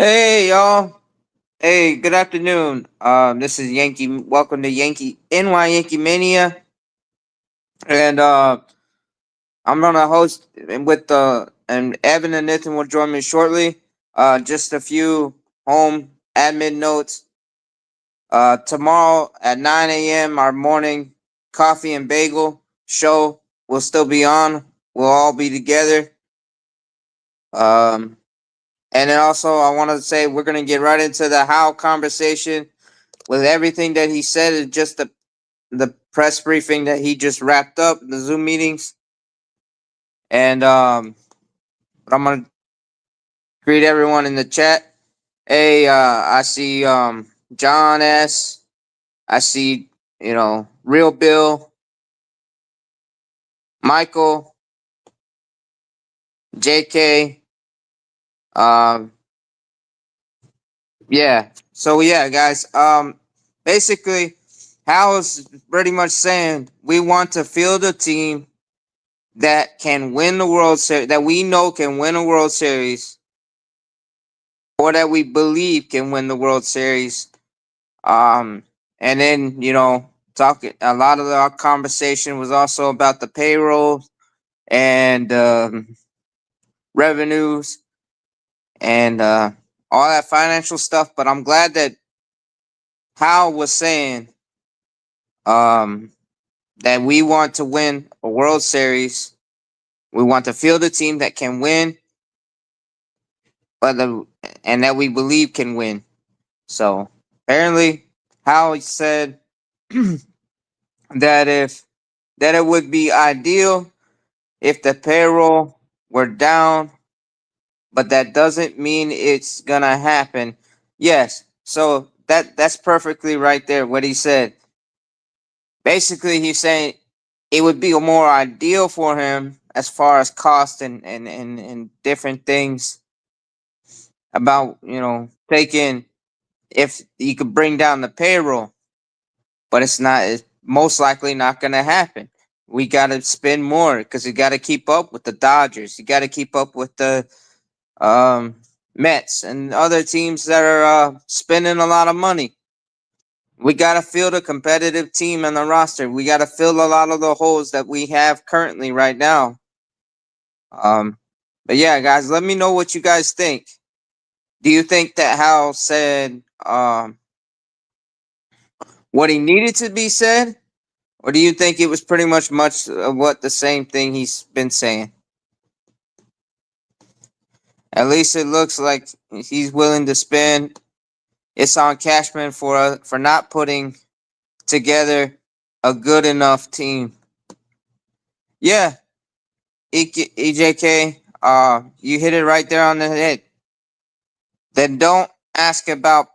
Hey y'all. Hey, good afternoon. This is Yankee. Welcome to Yankee Yankee Mania, and I'm gonna host with and Evan and Nathan will join me shortly. Just a few home admin notes. Tomorrow at 9 a.m. our morning coffee and bagel show will still be on. We'll all be together. Um, and then also I want to say we're gonna get right into the how conversation with everything that he said is just the press briefing that he just wrapped up, the Zoom meetings, and but I'm gonna greet everyone in the chat. Hey, I see John S. I see Real Bill, Michael, J.K. Um, yeah. So yeah, guys. Basically, Hal is pretty much saying we want to field a team that can win the World Series, that we know can win a World Series, or that we believe can win the World Series. Um, and then talking a lot of our conversation was also about the payroll and revenues and all that financial stuff. But I'm glad that Hal was saying um, that we want to win a World Series. We want to field a team that can win, but and that we believe can win. So apparently, Hal said that it would be ideal if the payroll were down, but that doesn't mean it's gonna happen. Yes, so that's perfectly right there. What he said. Basically, he's saying it would be more ideal for him as far as cost and different things about taking if you could bring down the payroll, but it's not. It's most likely not going to happen. We got to spend more because you got to keep up with the Dodgers. You got to keep up with the um, Mets and other teams that are spending a lot of money. We got to field a competitive team in the roster. We got to fill a lot of the holes that we have currently right now. Um, but yeah, guys, let me know what you guys think. Do you think that Hal said what he needed to be said, or do you think it was pretty much of what the same thing he's been saying? At least it looks like he's willing to spend. It's on Cashman for not putting together a good enough team. Yeah, EJK, you hit it right there on the head. Then don't ask about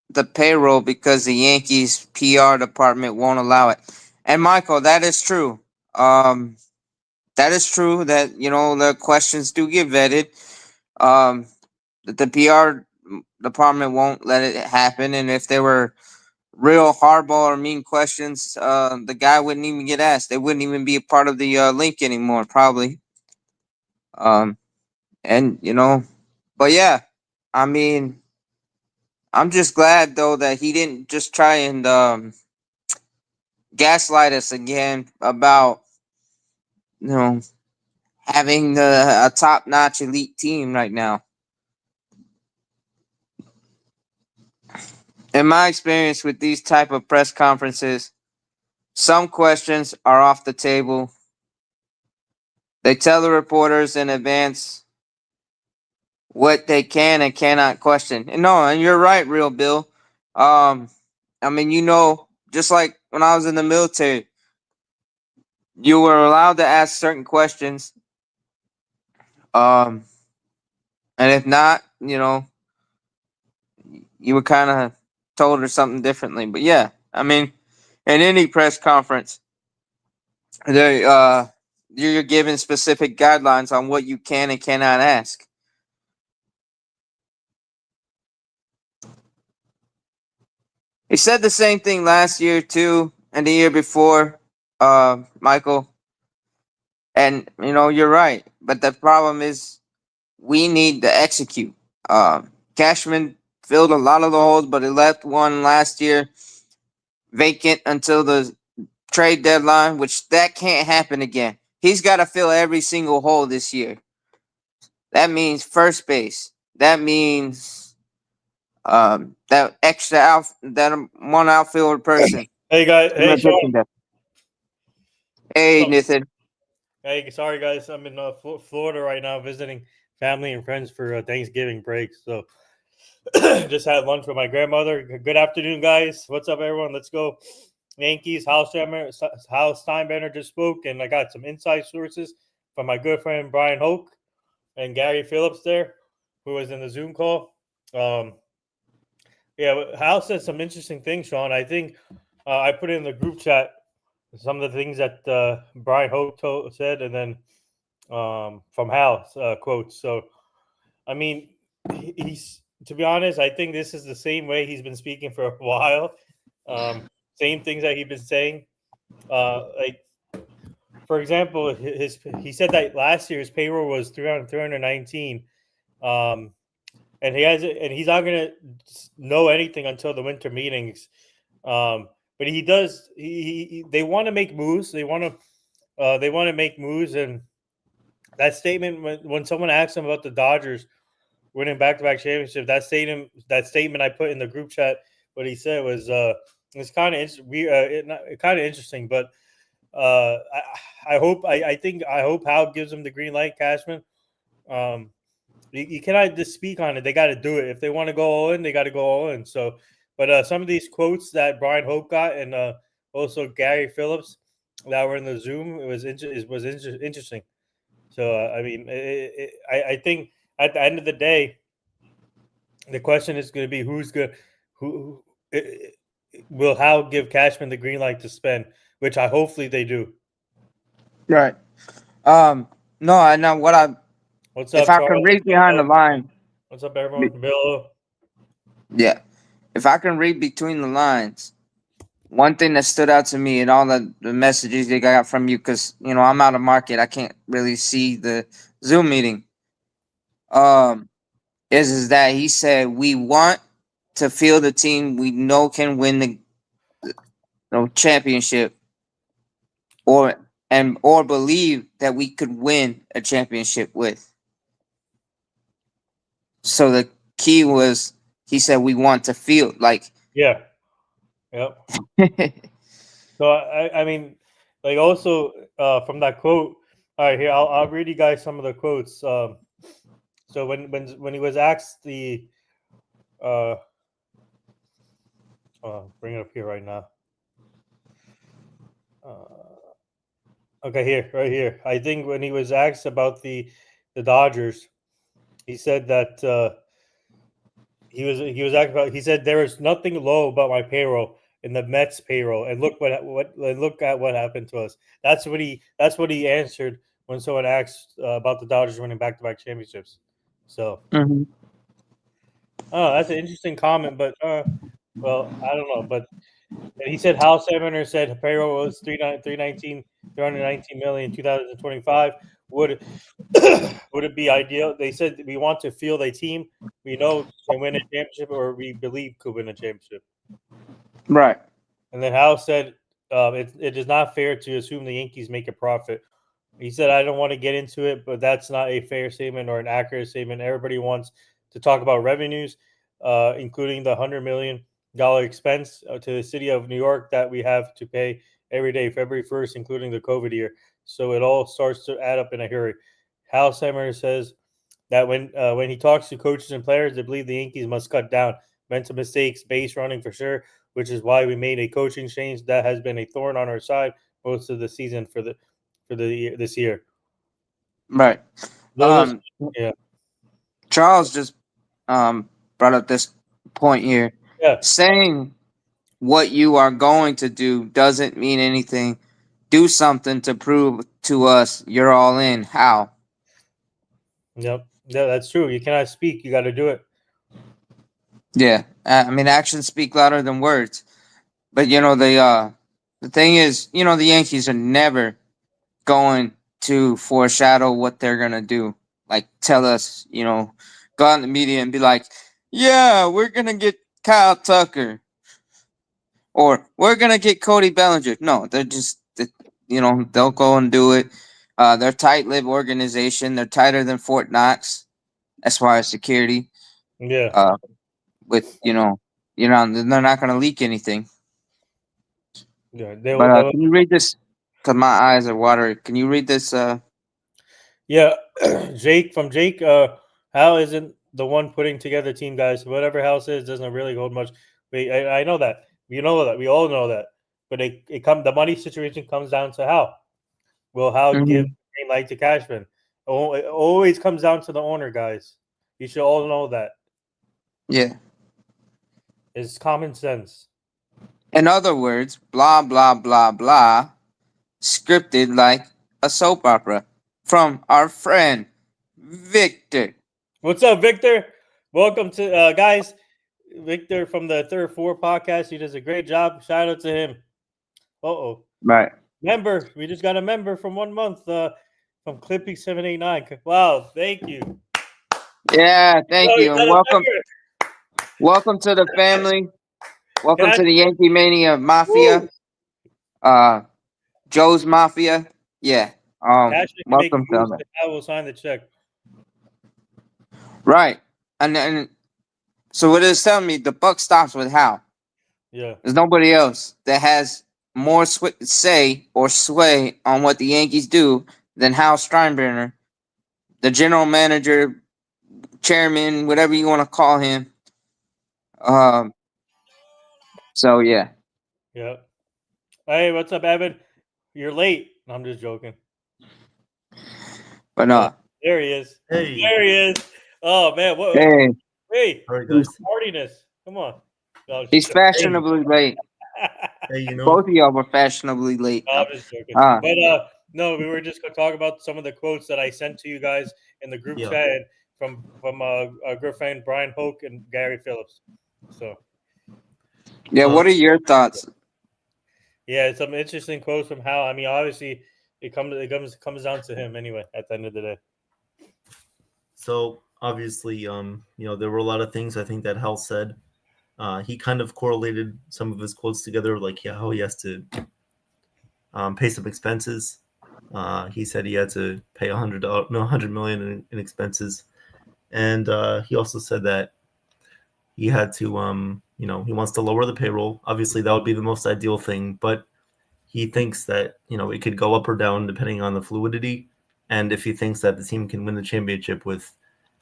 the payroll because the Yankees PR department won't allow it. And Michael, that is true. Um, that is true that the questions do get vetted. Um, that the PR department won't let it happen, and if there were real hardball or mean questions, the guy wouldn't even get asked. They wouldn't even be a part of the link anymore, probably. Um, and but yeah, I mean, I'm just glad though that he didn't just try and gaslight us again about you know having a top notch elite team right now. In my experience with these type of press conferences, some questions are off the table. They tell the reporters in advance what they can and cannot question. And no, and you're right, real Bill. Um, I mean, just like when I was in the military, you were allowed to ask certain questions. Um, and if not, you were kind of told or something differently. But yeah, I mean, in any press conference, they you're given specific guidelines on what you can and cannot ask. He said the same thing last year too, and the year before, Michael. And you're right. But the problem is, we need to execute. Cashman filled a lot of the holes, but he left one last year vacant until the trade deadline, which that can't happen again. He's got to fill every single hole this year. That means first base. That means that that one outfielder person. Hey guys, In hey Sean. addition to hey So, Nathan. hey, sorry guys, I'm in Florida right now visiting family and friends for Thanksgiving break. So just had lunch with my grandmother. Good afternoon, guys. What's up, everyone? Let's go. Yankees. Hal Steinbrenner just spoke, and I got some inside sources from my good friend Brian Hoke and Gary Phillips there, who was in the Zoom call. Um, yeah, Hal said some interesting things, Sean. I think I put in the group chat some of the things that Brian Hope said, and then from Hal's quotes. So, I mean, he's to be honest, I think this is the same way he's been speaking for a while. Same things that he's been saying. Like, for example, he said that last year's payroll was 319. Um, and he's not gonna know anything until the winter meetings. But he does. They want to make moves. They want to make moves, and that statement when someone asks him about the Dodgers winning back-to-back championships, that statement I put in the group chat, what he said was it's kind of kind of interesting. But I hope Hal gives him the green light, Cashman. Um, you cannot just speak on it. They got to do it. If they want to go all in, they got to go all in. So, but some of these quotes that Brian Hope got and also Gary Phillips that were in the Zoom, interesting. So, I mean, I think at the end of the day, the question is going to be who will Hal give Cashman the green light to spend, which I hopefully they do. Right. No, I know what I What's if up, I can Charles? read behind the line. What's up, everyone? Bill. Yeah. If I can read between the lines, one thing that stood out to me in all the messages they got from you, because I'm out of market, I can't really see the Zoom meeting. Um, is that he said we want to field a team we know can win the championship, or believe that we could win a championship with. So the key was he said we want to field like. Yeah. Yep. So I mean, like also from that quote. All right, here I'll read you guys some of the quotes. So when he was asked uh, bring it up here right now. Okay, here, right here. I think when he was asked about the Dodgers, he said that he was asked about. He said there is nothing low about my payroll in the Mets payroll, and look at what happened to us. That's what he answered when someone asked about the Dodgers winning back-to-back championships. So, Mhm. oh, that's an interesting comment, but well, I don't know, but and he said Hal Steinbrenner said payroll was 319 million in 2025. Would would it be ideal? They said we want to field a team we know can win a championship or we believe could win a championship. Right. And then Hal said it is not fair to assume the Yankees make a profit. He said, I don't want to get into it, but that's not a fair statement or an accurate statement. Everybody wants to talk about revenues, including the $100 million expense to the city of New York that we have to pay every day, February 1st, including the COVID year. So it all starts to add up in a hurry. Hal Semmers says that when he talks to coaches and players, they believe the Yankees must cut down mental mistakes, base running for sure, which is why we made a coaching change that has been a thorn on our side most of the season for this year. Right. Those, Um, yeah, Charles just brought up this point here. yeah, Saying what you are going to do doesn't mean anything. Do something to prove to us you're all in. How? yep, yeah. That's true. You cannot speak; you got to do it. Yeah. I mean, actions speak louder than words. But the thing is, the Yankees are never going to foreshadow what they're gonna do. Like tell us, go out in the media and be like, yeah, we're gonna get Kyle Tucker, or we're gonna get Cody Bellinger. No, they're just, they'll go and do it. They're tight-lipped organization. They're tighter than Fort Knox as far as security. Yeah. Uh, with they're not gonna leak anything. Yeah. But They will. can you read this? Cause my eyes are watering. Can you read this? Yeah. Jake from Jake. Hal isn't the one putting together team, guys. Whatever Hal says doesn't really hold much. I know that. You know that. We all know that. But the money situation comes down to Hal. Will Hal give Mhm. the green light to Cashman? It always comes down to the owner, guys. You should all know that. Yeah. It's common sense. In other words, blah blah blah blah, scripted like a soap opera from our friend Victor. What's up, Victor? Welcome to guys. Victor from the Third Four podcast. He does a great job. Shout out to him. Oh, Right. member. We just got a member from 1 month. From Clippy 789. Wow, thank you. Yeah. Thank Oh, you you, and got a welcome, member. welcome to the family. Welcome Cash, to the Yankee Mania woo! Mafia. Joe's Mafia. Yeah. Cash can make Welcome to moves. that. I will sign the check. Right. And so what it's telling me, the buck stops with Hal. Yeah. There's nobody else that has more say or sway on what the Yankees do than Hal Steinbrenner, the general manager, chairman, whatever you want to call him. Um. So yeah, Yeah. Hey, what's up, Evan? You're late. No, I'm just joking. but Oh, there he is. Hey. There he is. Oh man, what? hey, Hey, All right, guys. hardiness. Come on. No, he's fashionably late. Hey, Both of y'all were fashionably late. I'm No. just joking. Uh, But no, we were just gonna talk about some of the quotes that I sent to you guys in the group Yeah. chat from our good friend Brian Hoke and Gary Phillips. So yeah. What are your thoughts? yeah, some interesting quotes from Hal. I mean, obviously, it comes down to him anyway. At the end of the day. So obviously, there were a lot of things I think that Hal said. He kind of correlated some of his quotes together, like how he has to pay some expenses. He said he had to pay $100 million in expenses, and he also said that he had to, he wants to lower the payroll. Obviously, that would be the most ideal thing, but he thinks that it could go up or down depending on the fluidity, and if he thinks that the team can win the championship with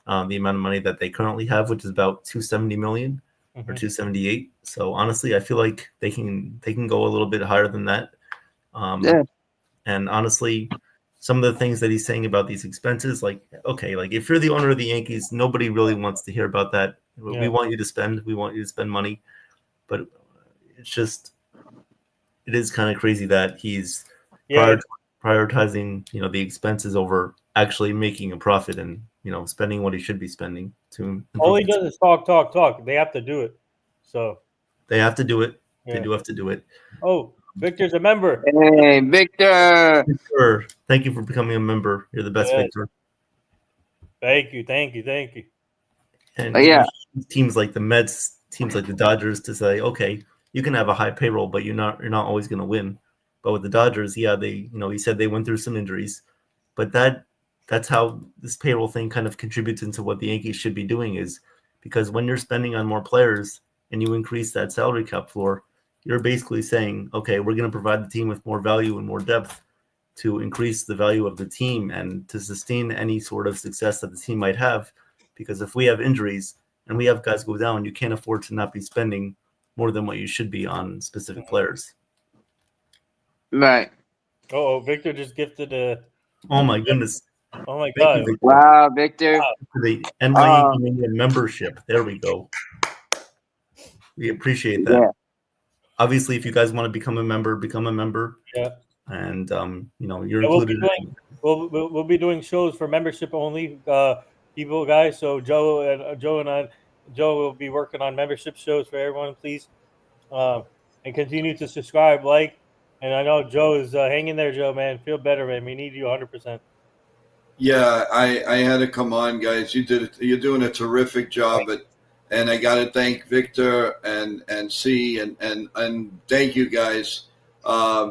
the amount of money that they currently have, which is about $270 million or $278. So honestly, I feel like they can go a little bit higher than that. Yeah. And honestly, some of the things that he's saying about these expenses, like if you're the owner of the Yankees, nobody really wants to hear about that. Yeah. We want you to spend money, but it's just, it is kind of crazy that he's prioritizing the expenses over actually making a profit and spending what he should be spending to All he improve. does is talk. They have to do it. So They have to do it. yeah. They do have to do it. Oh, Victor's a member. Hey, Victor. Victor, thank you for becoming a member. You're the best, Yes. Victor. Thank you. And Yeah. teams like the Mets, teams like the Dodgers, to say, okay, you can have a high payroll, but you're not always going to win. But with the Dodgers, yeah, they he said they went through some injuries, but that's how this payroll thing kind of contributes into what the Yankees should be doing, is because when you're spending on more players and you increase that salary cap floor, you're basically saying, okay, we're going to provide the team with more value and more depth to increase the value of the team and to sustain any sort of success that the team might have. Because if we have injuries and we have guys go down, you can't afford to not be spending more than what you should be on specific players. Right. Oh, Victor just gifted a. Oh my goodness. Oh my Thank god. you, Victor, Wow, Victor. for the NY Yankee Mania membership. There we go. We appreciate that. Yeah. Obviously, if you guys want to become a member, become a member. Yeah. And you're included. We'll be doing shows for membership only people, guys. So Joe will be working on membership shows for everyone. Please, and continue to subscribe, like, and I know Joe is hanging there. Joe, man, feel better, man. We need you 100%. Yeah, I had to come on, guys. You're doing a terrific job and I got to thank Victor and C and thank you guys.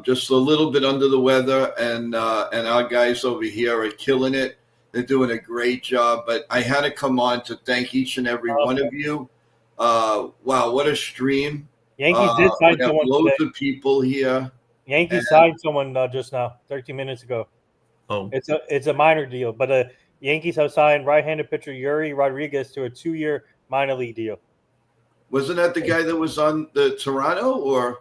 Just a little bit under the weather, and our guys over here are killing it. They're doing a great job. But I had to come on to thank each and every one of you. Wow, what a stream! Yankees did sign we have someone loads today. of people here. Yankees signed someone just now, 13 minutes ago. Oh, It's a minor deal, but Yankees have signed right-handed pitcher Yuri Rodriguez to a 2-year minor league deal. Wasn't that the guy that was on the Toronto or?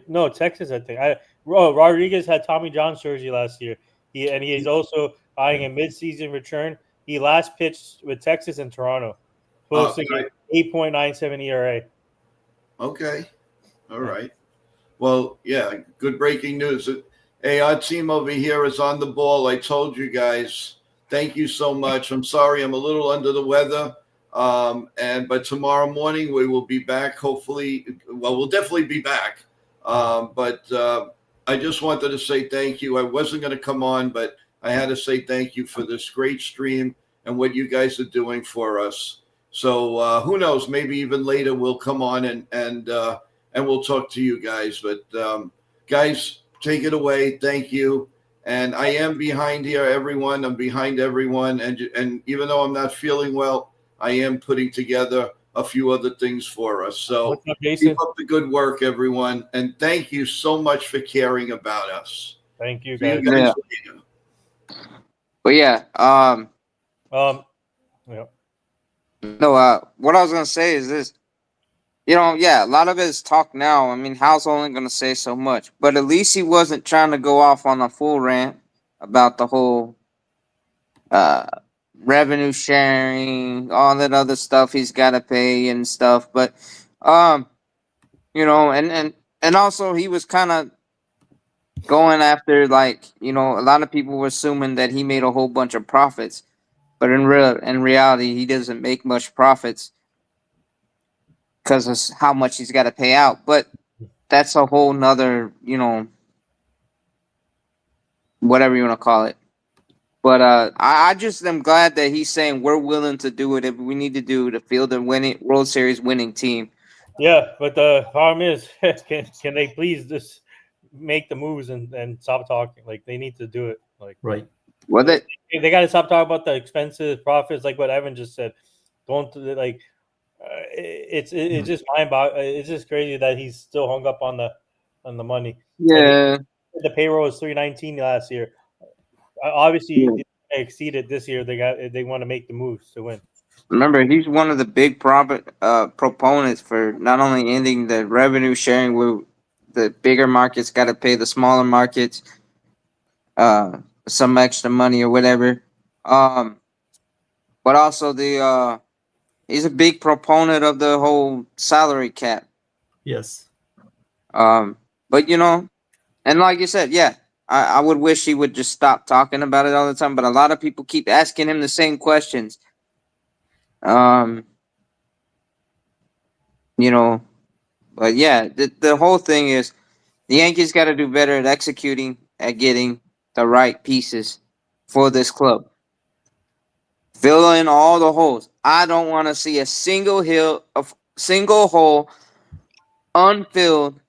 No, Texas, I think. Rodriguez had Tommy John's jersey last year. He's also eyeing a midseason return. He last pitched with Texas and Toronto, posting an 8.97 ERA. Okay, all right. Well, yeah, good breaking news. Hey, our team over here is on the ball. I told you guys. Thank you so much. I'm sorry I'm a little under the weather. But tomorrow morning we will be back. Hopefully, well, we'll definitely be back. But I just wanted to say thank you. I wasn't going to come on, but I had to say thank you for this great stream and what you guys are doing for us. So who knows? Maybe even later we'll come on and we'll talk to you guys. But guys, take it away. Thank you. And I am behind here, everyone. I'm behind everyone. And even though I'm not feeling well, I am putting together a few other things for us. So keep up the good work, everyone. And thank you so much for caring about us. Thank you, See you guys. guys later. But yeah, yeah. no, what I was gonna say is this. A lot of it is talk now. I mean, Hal's only gonna say so much, but at least he wasn't trying to go off on a full rant about the whole revenue sharing, all that other stuff he's got to pay and stuff. But and also he was kind of going after, like, a lot of people were assuming that he made a whole bunch of profits, but in reality he doesn't make much profits because of how much he's got to pay out. But that's a whole nother, whatever you want to call it. But I just am glad that he's saying we're willing to do it if we need to do to field a World Series winning team. Yeah, but the problem is, can they please just make the moves and stop talking? Like, they need to do it. Like, right. Well, they got to stop talking about the expenses, profits, like what Evan just said. Don't like. It's just it's just crazy that he's still hung up on the money. Yeah, the payroll was $319 last year. Obviously, they exceeded this year. They want to make the moves to win. Remember, he's one of the big proponents for not only ending the revenue sharing where the bigger markets got to pay the smaller markets some extra money or whatever, but also he's a big proponent of the whole salary cap. Yes. But and like you said, yeah, I would wish he would just stop talking about it all the time. But a lot of people keep asking him the same questions. But yeah, the whole thing is the Yankees got to do better at executing, at getting the right pieces for this club. Fill in all the holes. I don't want to see a single hole unfilled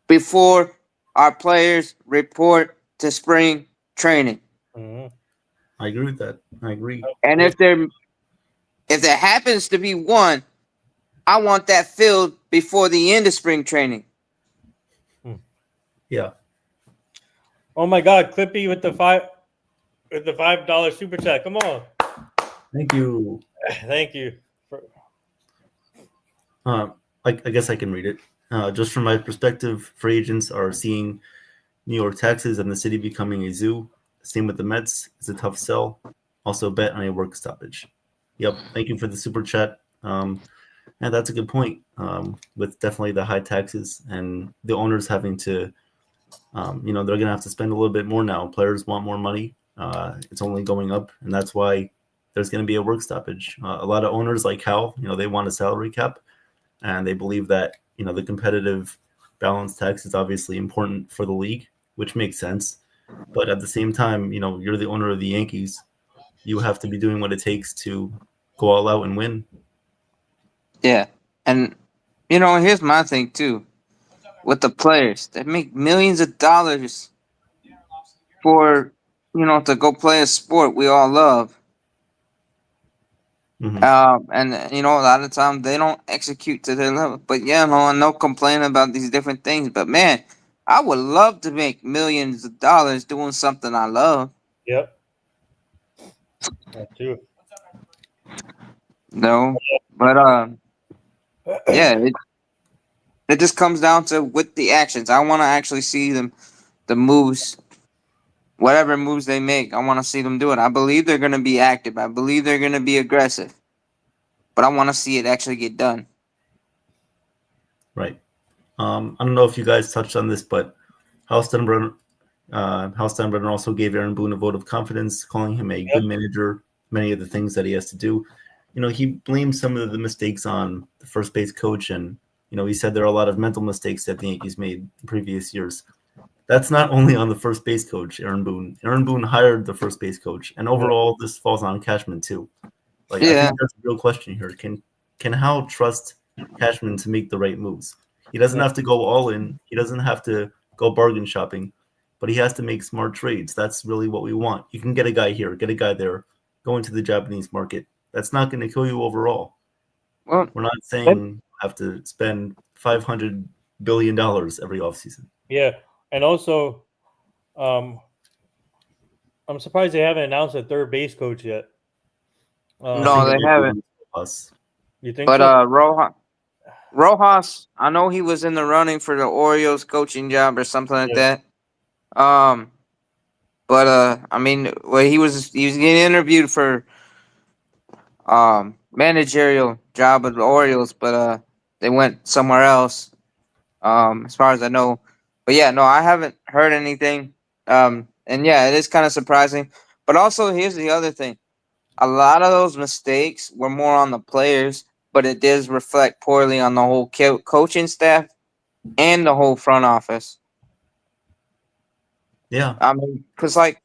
before our players report to spring training. Mm-hmm. I agree with that. I agree. And if there happens to be one, I want that filled before the end of spring training. Yeah. Oh my God, Clippy with the $5 super chat. Come on. Thank you. Thank you. I guess I can read it. Just from my perspective, free agents are seeing New York taxes and the city becoming a zoo. Same with the Mets. It's a tough sell. Also bet on a work stoppage. Yep. Thank you for the super chat. And that's a good point. With definitely the high taxes and the owners having to, they're going to have to spend a little bit more now. Players want more money. It's only going up, and that's why there's going to be a work stoppage. A lot of owners like Hal, they want a salary cap, and they believe that, the competitive balance tax is obviously important for the league, which makes sense. But at the same time, you're the owner of the Yankees. You have to be doing what it takes to go all out and win. Yeah, and here's my thing too with the players that make millions of dollars for to go play a sport we all love. Hmm. And a lot of times they don't execute to their level. But yeah, no, and no complain about these different things. But man, I would love to make millions of dollars doing something I love. Yep. That too. No, but yeah, it just comes down to with the actions. I want to actually see the moves, whatever moves they make. I want to see them do it. I believe they're going to be active. I believe they're going to be aggressive. But I want to see it actually get done. Right. I don't know if you guys touched on this, but House Steinbrenner also gave Aaron Boone a vote of confidence, calling him a good manager. Many of the things that he has to do, he blamed some of the mistakes on the first base coach, and he said there are a lot of mental mistakes that the Yankees made in previous years. That's not only on the first base coach, Aaron Boone. Aaron Boone hired the first base coach, and overall, this falls on Cashman too. Like, I Yeah. think that's a real question here. Can Hal trust Cashman to make the right moves? He doesn't have to go all in. He doesn't have to go bargain shopping, but he has to make smart trades. That's really what we want. You can get a guy here, get a guy there, go into the Japanese market. That's not going to kill you overall. Well, We're not saying you have to spend $500 billion every offseason. Yeah, and also, I'm surprised they haven't announced a third base coach yet. no, they haven't. Us. You think But so? Rojas, I know he was in the running for the Orioles coaching job or something like Yeah. that. But I mean, well, he was getting interviewed for managerial job at the Orioles, but they went somewhere else. As far as I know, but yeah, no, I haven't heard anything. And yeah, it is kind of surprising. But also, here's the other thing: a lot of those mistakes were more on the players, but it does reflect poorly on the whole coaching staff and the whole front office. Yeah. I mean, because like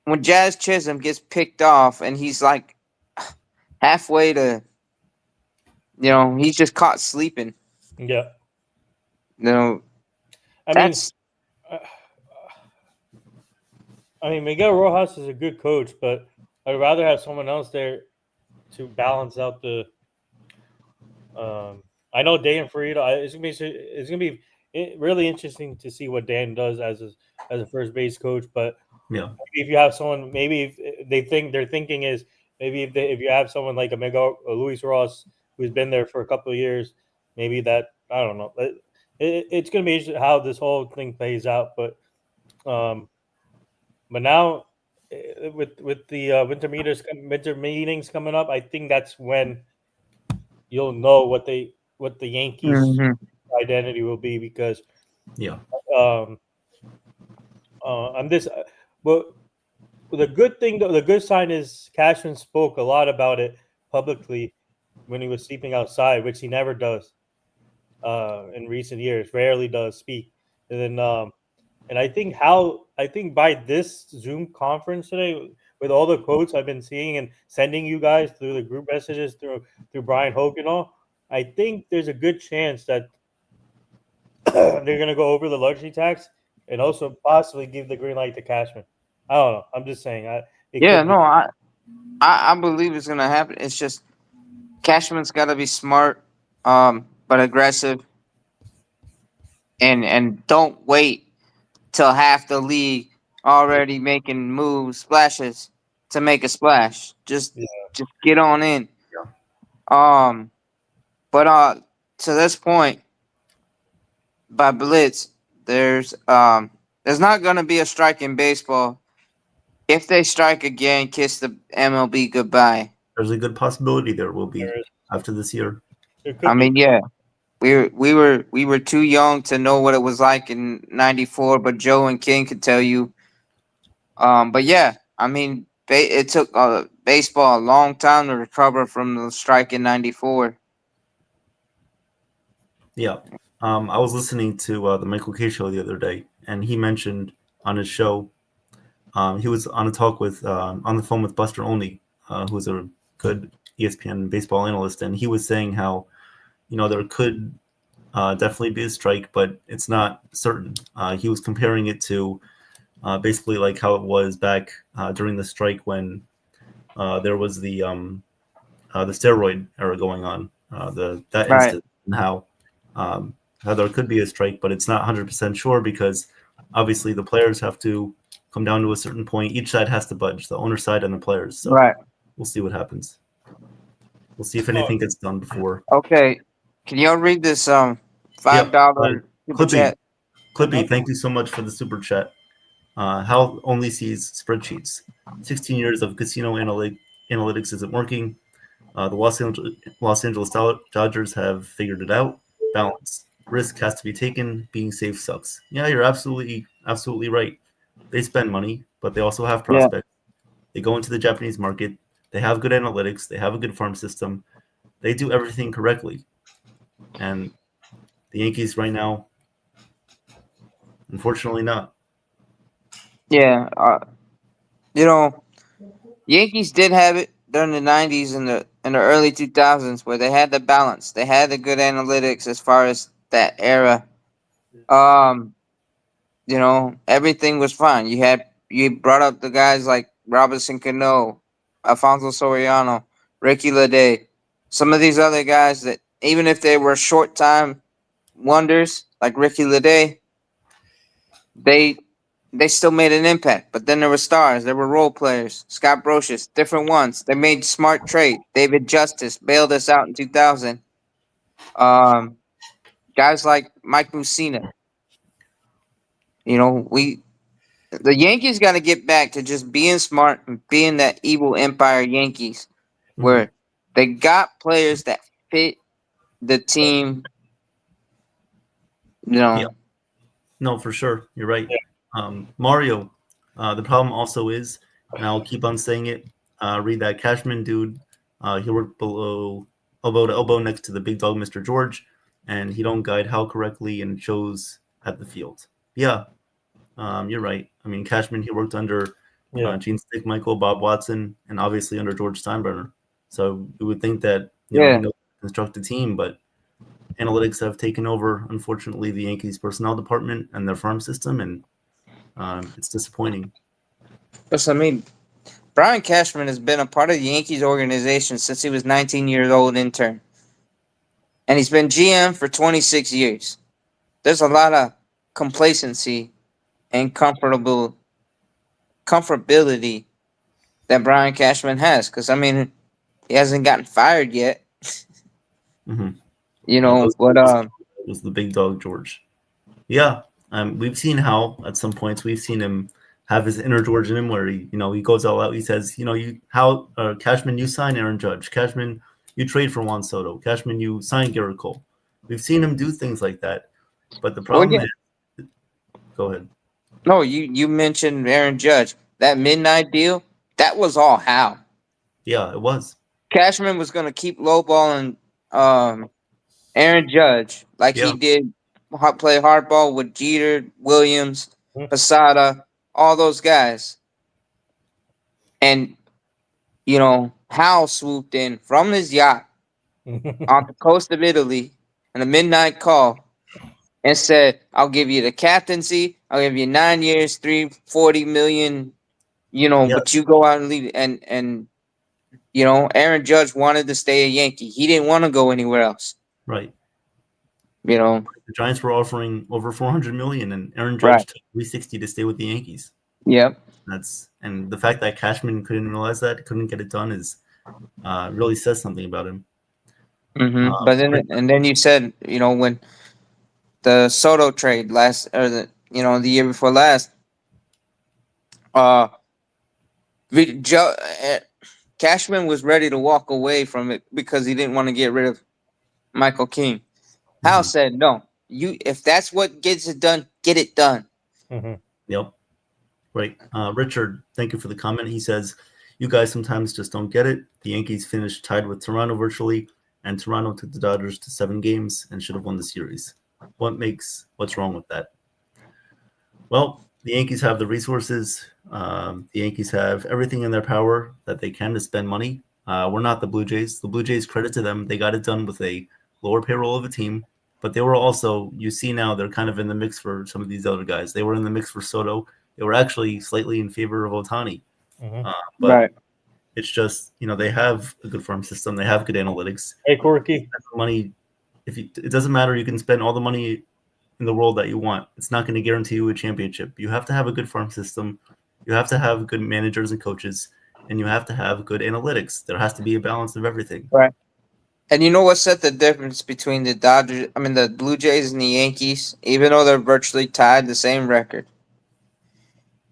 when Jazz Chisholm gets picked off and he's like halfway to, he's just caught sleeping. Yeah. You know, I mean, that's uh, Miguel Rojas is a good coach, but I'd rather have someone else there to balance out the. I know Dan Frieda. It's gonna be really interesting to see what Dan does as a first base coach. But Yeah. if you have someone, maybe if they're thinking is maybe if you have someone like a Miguel Luis Ross who's been there for a couple of years, maybe that I don't know. It's gonna be interesting how this whole thing plays out, but now with the winter meetings coming up, I think that's when you'll know what the Yankees Mhm. identity will be because Yeah. um I'm this but the good thing though, the good sign is Cashman spoke a lot about it publicly when he was sleeping outside, which he never does in recent years, rarely does speak. And then and I think by this Zoom conference today, with all the quotes I've been seeing and sending you guys through the group messages through Brian Hoke and all, I think there's a good chance that they're gonna go over the luxury tax and also possibly give the green light to Cashman. I don't know. I'm just saying. It Yeah, could be. no, I believe it's gonna happen. It's just Cashman's got to be smart, but aggressive, and don't wait till half the league already making moves, splashes to make a splash. Just Yeah. just get on in. Yeah. But to this point, by blitz, there's not gonna be a strike in baseball. If they strike again, kiss the MLB goodbye. There's a good possibility there will be There is. after this year. There I could be. mean, yeah, we were too young to know what it was like in '94, but Joe and King could tell you. But yeah, I mean, it took baseball a long time to recover from the strike in '94. Yeah. I was listening to the Michael Kay show the other day, and he mentioned on his show, he was on a talk with on the phone with Buster Olney, who's a good ESPN baseball analyst, and he was saying how there could definitely be a strike, but it's not certain. He was comparing it to basically like how it was back during the strike when there was the steroid era going on, that Right. instance, and how there could be a strike, but it's not 100% sure because obviously the players have to come down to a certain point. Each side has to budge, the owner side and the players. So Right. we'll see what happens. We'll see if Oh. anything gets done before. Okay. Can y'all read this $5 super chat? Clippy, thank you so much for the super chat. Hal only sees spreadsheets. 16 years of casino analytics isn't working. The Los Angeles Dodgers have figured it out. Balance. Risk has to be taken. Being safe sucks. Yeah, you're absolutely right. They spend money, but they also have Yeah. prospects. They go into the Japanese market. They have good analytics. They have a good farm system. They do everything correctly. And the Yankees right now, unfortunately, not. Yeah. Yankees did have it during the '90s and the early 2000s where they had the balance. They had the good analytics as far as that era. Everything was fine. You brought up the guys like Robinson Cano, Alfonso Soriano, Ricky Lede, some of these other guys that even if they were short time wonders like Ricky Lede, they still made an impact. But then there were stars, there were role players, Scott Brocious, different ones. They made smart trade. David Justice bailed us out in 2000. Guys like Mike Mussina. The Yankees got to get back to just being smart and being that evil empire Yankees, where they got players that fit the team. Yeah. No, for sure. You're right. Mario, the problem also is, and I'll keep on saying it, read that Cashman dude. He worked below elbow to elbow next to the big dog, Mr. George, and he don't guide Hal correctly and shows at the field. Yeah, you're right. I mean, Cashman, he worked under Gene Stickmichael, Bob Watson, and obviously under George Steinbrenner. So you would think that he knows how to construct a team, but analytics have taken over, unfortunately, the Yankees personnel department and their farm system, and it's disappointing. Because, I mean, Brian Cashman has been a part of the Yankees organization since he was 19 years old intern. And he's been GM for 26 years. There's a lot of complacency and comfortability that Brian Cashman has. Because, I mean, he hasn't gotten fired yet. Mm-hmm. But was the big dog George. Yeah, we've seen Hal at some points. We've seen him have his inner George in him, where he goes all out. He says, Cashman, you sign Aaron Judge. Cashman, you trade for Juan Soto. Cashman, you sign Garrett Cole. We've seen him do things like that, but the problem is, go ahead. No, you mentioned Aaron Judge. That midnight deal, that was all Hal. Yeah, it was. Cashman was going to keep lowballing Aaron Judge like he did play hardball with Jeter, Williams, Posada, all those guys. And, Hal swooped in from his yacht on the coast of Italy in a midnight call and said, I'll give you the captaincy. I'll give you 9 years, $340 million, but you go out and leave. And Aaron Judge wanted to stay a Yankee. He didn't want to go anywhere else. Right. The Giants were offering over $400 million, and Aaron Judge took $360 to stay with the Yankees. Yep. And the fact that Cashman couldn't realize that, couldn't get it done, is really says something about him. Mm-hmm. But then you said, when the Soto trade the year before last, Cashman was ready to walk away from it because he didn't want to get rid of Michael King. Hal said, no, if that's what gets it done, get it done. Mm-hmm. Yep. Right. Richard, thank you for the comment. He says, you guys sometimes just don't get it. The Yankees finished tied with Toronto virtually, and Toronto took the Dodgers to 7 games and should have won the series. What's wrong with that? Well, the Yankees have the resources. The Yankees have everything in their power that they can to spend money. We're not the Blue Jays. The Blue Jays, credit to them, they got it done with a lower payroll of a team, but they were also, you see now, they're kind of in the mix for some of these other guys. They were in the mix for Soto. They were actually slightly in favor of Ohtani. But Right. it's just, they have a good farm system. They have good analytics. Hey, Corky. Money, it doesn't matter. You can spend all the money in the world that you want. It's not going to guarantee you a championship. You have to have a good farm system. You have to have good managers and coaches, and you have to have good analytics. There has to be a balance of everything. Right. And you know what set the difference between the Blue Jays and the Yankees, even though they're virtually tied the same record,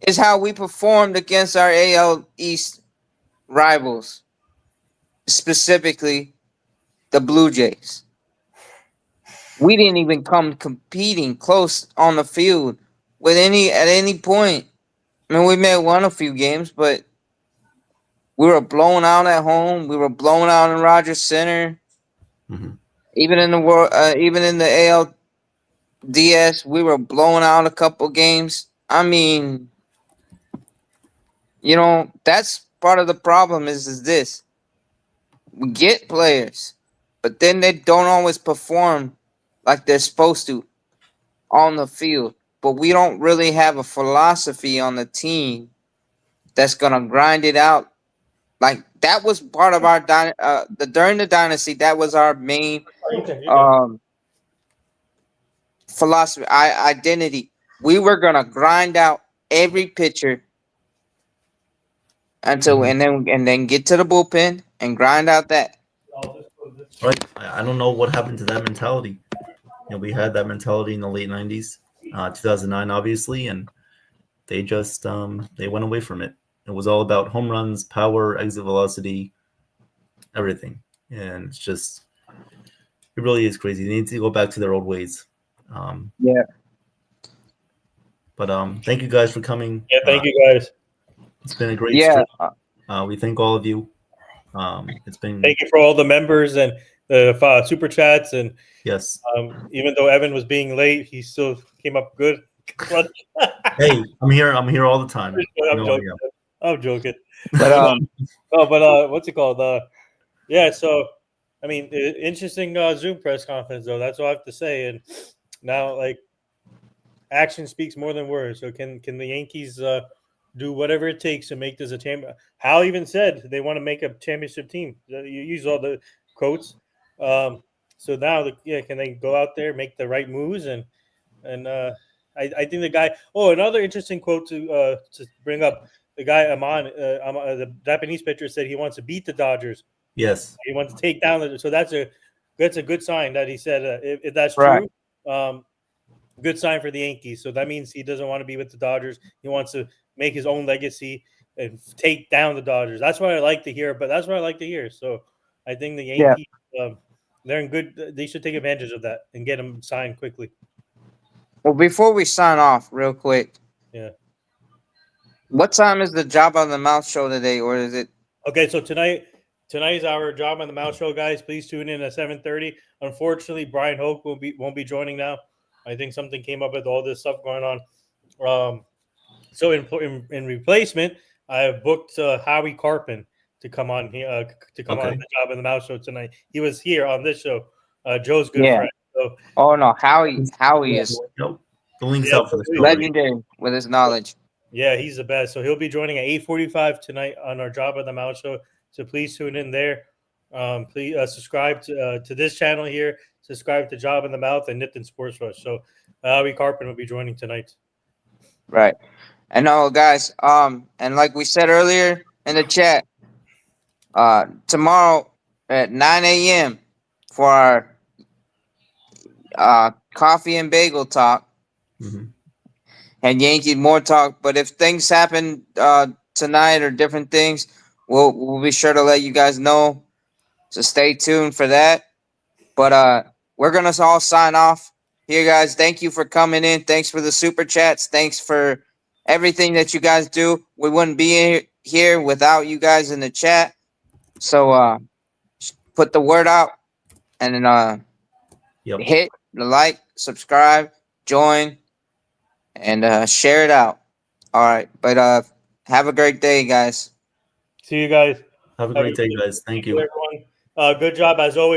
is how we performed against our AL East rivals, specifically the Blue Jays. We didn't even come competing close on the field at any point. I mean, we may have won a few games, but we were blown out at home. We were blown out in Rogers Center. Mm-hmm. Even in the ALDS, we were blown out a couple games. I mean, that's part of the problem. Is this? We get players, but then they don't always perform like they're supposed to on the field. But we don't really have a philosophy on the team that's gonna grind it out. Like that was part of our during the dynasty. That was our main philosophy, identity. We were gonna grind out every pitcher until and then get to the bullpen and grind out that. Right. I don't know what happened to that mentality. We had that mentality in the late 90s, 2009, obviously, and they just they went away from it. It was all about home runs, power, exit velocity, everything. And it's just, it really is crazy. They need to go back to their old ways. Yeah. But thank you guys for coming. Yeah, thank you guys. It's been a great Yeah. stream. We thank all of you. It's been. Thank you for all the members and the super chats, and yes. Even though Evan was being late, he still came up good. Hey, I'm here all the time. I'm joking. But what's it called? Yeah. So, I mean, interesting Zoom press conference though. That's all I have to say. And now, like, action speaks more than words. So, can the Yankees do whatever it takes to make this a champion? Hal even said they want to make a championship team. You use all the quotes. So now, can they go out there, make the right moves, and I think the guy. Oh, another interesting quote to bring up. The guy Amon, the Japanese pitcher, said he wants to beat the Dodgers. Yes, he wants to take down. So that's a good sign that he said if that's true. Good sign for the Yankees. So that means he doesn't want to be with the Dodgers. He wants to make his own legacy and take down the Dodgers. That's what I like to hear. But that's what I like to hear. So I think the Yankees, they're in good. They should take advantage of that and get them signed quickly. Well, before we sign off, real quick. Yeah. What time is the Job on the Mouth show today, or is it? Okay, so tonight is our Job on the Mouth show, guys. Please tune in at 7:30. Unfortunately, Brian Hoke won't be joining now. I think something came up with all this stuff going on. So in replacement, I have booked Howie Carpin to come on here on the Job on the Mouth show tonight. He was here on this show. Joe's good friend. So, oh no, Howie is the link's out for the legendary with his knowledge. Yeah, he's the best. So he'll be joining at 8:45 tonight on our Job on the Mouth show. So please tune in there. Please subscribe to this channel here. Subscribe to Job in the Mouth and Nipton Sports Rush. So Howie Carpin will be joining tonight. Right. And guys, and like we said earlier in the chat, tomorrow at 9 a.m. for our coffee and bagel talk. Mm-hmm. And Yankee more talk. But if things happen tonight or different things, we'll be sure to let you guys know. So stay tuned for that. But we're gonna all sign off here, guys. Thank you for coming in. Thanks for the super chats. Thanks for everything that you guys do. We wouldn't be here without you guys in the chat. So put the word out and then hit the like, subscribe, join, and share it out. All right. But have a great day, guys. See you guys. Have a great day, guys. Thank you. Everyone. Good job as always.